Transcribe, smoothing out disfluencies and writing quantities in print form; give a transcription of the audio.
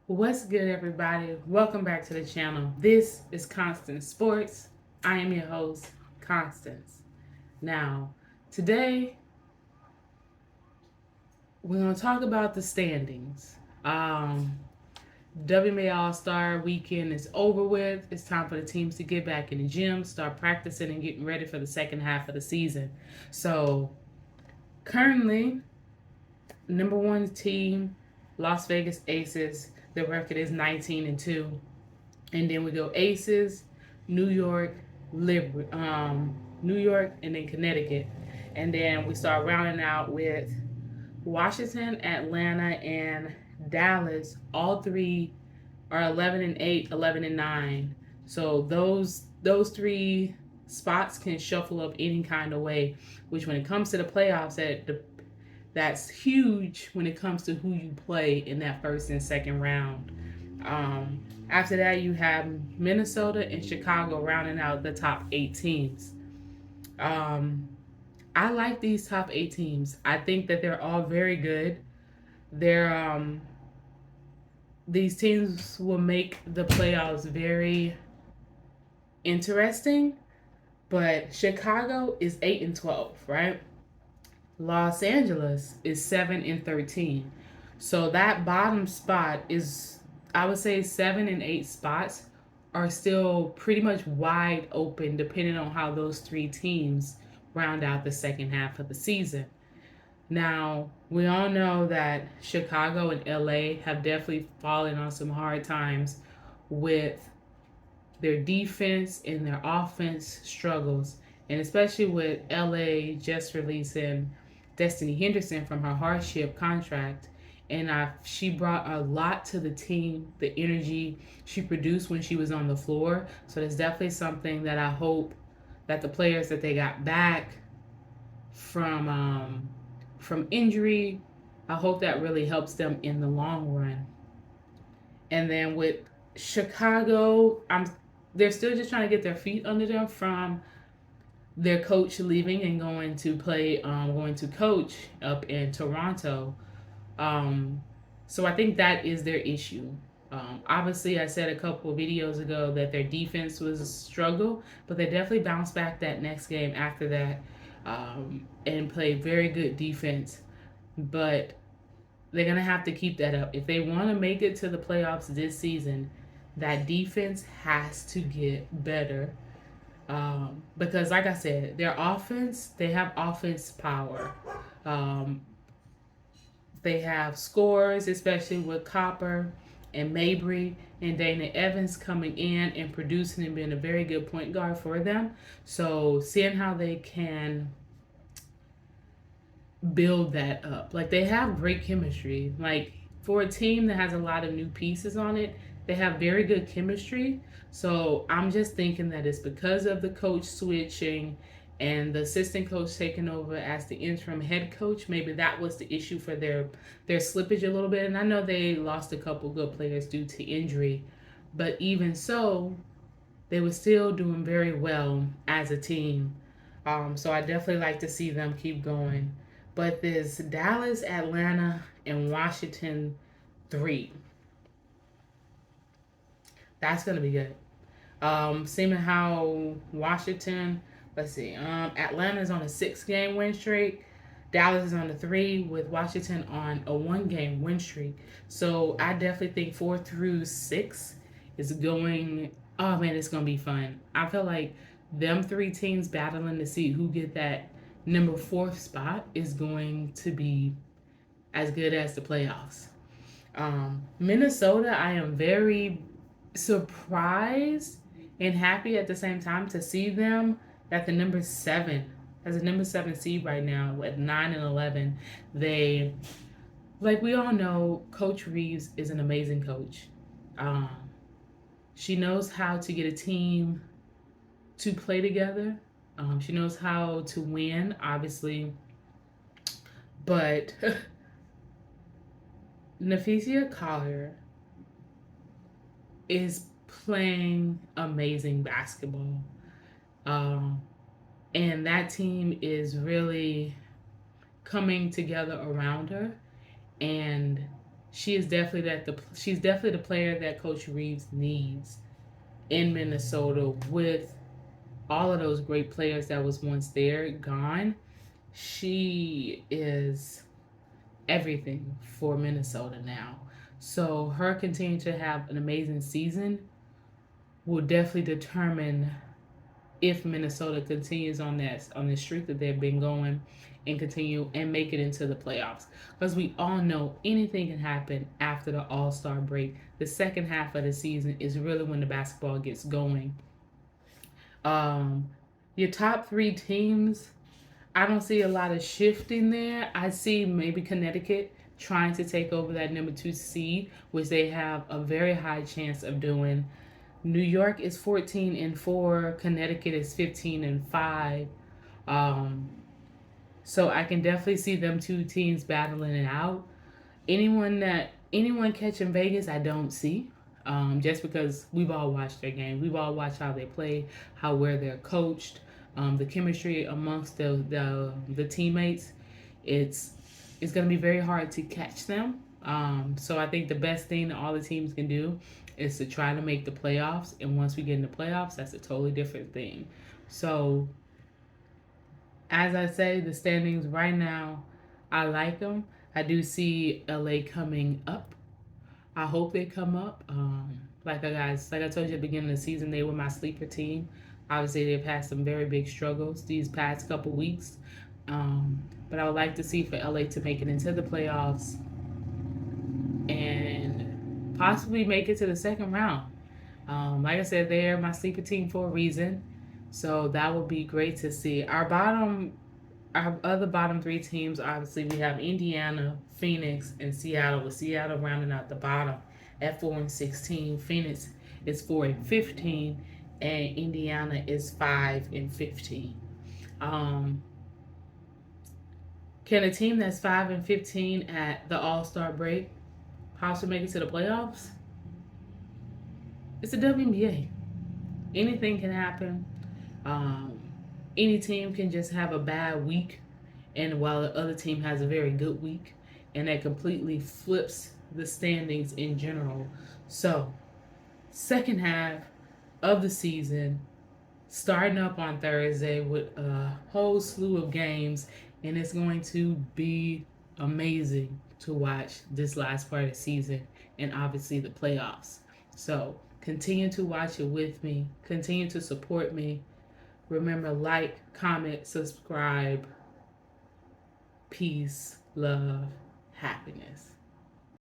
What's good, everybody? Welcome back to the channel. This is Constant Sports. I am your host, Constance. Now, today we're going to talk about the standings. WNBA All Star weekend is over with. It's time for the teams to get back in the gym, start practicing, and getting ready for the second half of the season. So, currently, number one team, Las Vegas Aces. The record is 19-2. And then we go Aces, New York, New York, and then Connecticut. And then we start rounding out with Washington, Atlanta, and Dallas. All three are 11-8, 11-9. So those three spots can shuffle up any kind of way. Which, when it comes to the playoffs, that's huge when it comes to who you play in that first and second round. After that, you have Minnesota and Chicago rounding out the top 8 teams. Um, I like these top 8 teams. I think that they're all very good. They're these teams will make the playoffs very interesting. But Chicago is 8-12, right? Los Angeles is 7-13. So that bottom spot is, I would say, 7 and 8 spots are still pretty much wide open, depending on how those three teams round out the second half of the season. Now, we all know that Chicago and LA have definitely fallen on some hard times with their defense and their offense struggles, and especially with LA just releasing Destiny Henderson from her hardship contract. And she brought a lot to the team, the energy she produced when she was on the floor. So that's definitely something that I hope that the players that they got back from injury, I hope that really helps them in the long run. And then with Chicago, they're still just trying to get their feet under them from their coach leaving and going to coach up in Toronto. Um, so I think that is their issue. Obviously, I said a couple of videos ago that their defense was a struggle, but they definitely bounced back that next game after that, and played very good defense. But they're going to have to keep that up. If they want to make it to the playoffs this season, that defense has to get better. Because, like I said, their offense, they have offense power. Um, they have scores, especially with Copper and Mabry and Dana Evans coming in and producing and being a very good point guard for them. So, seeing how they can build that up. Like, they have great chemistry. Like, for a team that has a lot of new pieces on it, they have very good chemistry. So I'm just thinking that it's because of the coach switching and the assistant coach taking over as the interim head coach. Maybe that was the issue for their slippage a little bit. And I know they lost a couple good players due to injury, but even so, they were still doing very well as a team. So I definitely like to see them keep going. But this Dallas, Atlanta, and Washington three, that's gonna be good. Seeing how Washington, let's see, Atlanta's on a 6 game win streak. Dallas is on a 3, with Washington on a 1 game win streak. So I definitely think 4 through 6 is going. Oh man, it's gonna be fun. I feel like them three teams battling to see who get that number 4 spot is going to be as good as the playoffs. Minnesota, I am very surprised and happy at the same time to see them at the number 7, as a number 7 seed right now at 9-11. They, like we all know, Coach Reeves is an amazing coach. Um, she knows how to get a team to play together. She knows how to win, obviously, but Nafisia Collier is playing amazing basketball. Um, and that team is really coming together around her. And she's definitely the player that Coach Reeves needs in Minnesota with all of those great players that was once there gone. She is everything for Minnesota now. So her continuing to have an amazing season will definitely determine if Minnesota continues on the streak that they've been going and continue and make it into the playoffs. Because we all know anything can happen after the All-Star break. The second half of the season is really when the basketball gets going. Um, your top three teams, I don't see a lot of shifting there. I see maybe Connecticut trying to take over that number 2 seed, which they have a very high chance of doing. New York is 14-4. Connecticut is 15-5. Um, so I can definitely see them two teams battling it out. Anyone catching Vegas, I don't see. Just because we've all watched their game, we've all watched how they play, how where they're coached, the chemistry amongst the teammates. It's it's going to be very hard to catch them. So I think the best thing that all the teams can do is to try to make the playoffs. And once we get in the playoffs, that's a totally different thing. So as I say, the standings right now, I like them. I do see LA coming up. I hope they come up. Like I told you at the beginning of the season, they were my sleeper team. Obviously, they've had some very big struggles these past couple weeks. But I would like to see for LA to make it into the playoffs and possibly make it to the second round. Like I said, they're my sleeper team for a reason. So that would be great to see. Our other bottom three teams, obviously, we have Indiana, Phoenix, and Seattle, with Seattle rounding out the bottom at 4-16. Phoenix is 4-15, and Indiana is 5-15. Can a team that's 5-15 at the All-Star break possibly make it to the playoffs? It's the WNBA. Anything can happen. Um, any team can just have a bad week, and while the other team has a very good week, and that completely flips the standings in general. So, second half of the season, starting up on Thursday with a whole slew of games, and it's going to be amazing to watch this last part of the season and obviously the playoffs. So, continue to watch it with me, continue to support me. Remember, like, comment, subscribe. Peace, love, happiness.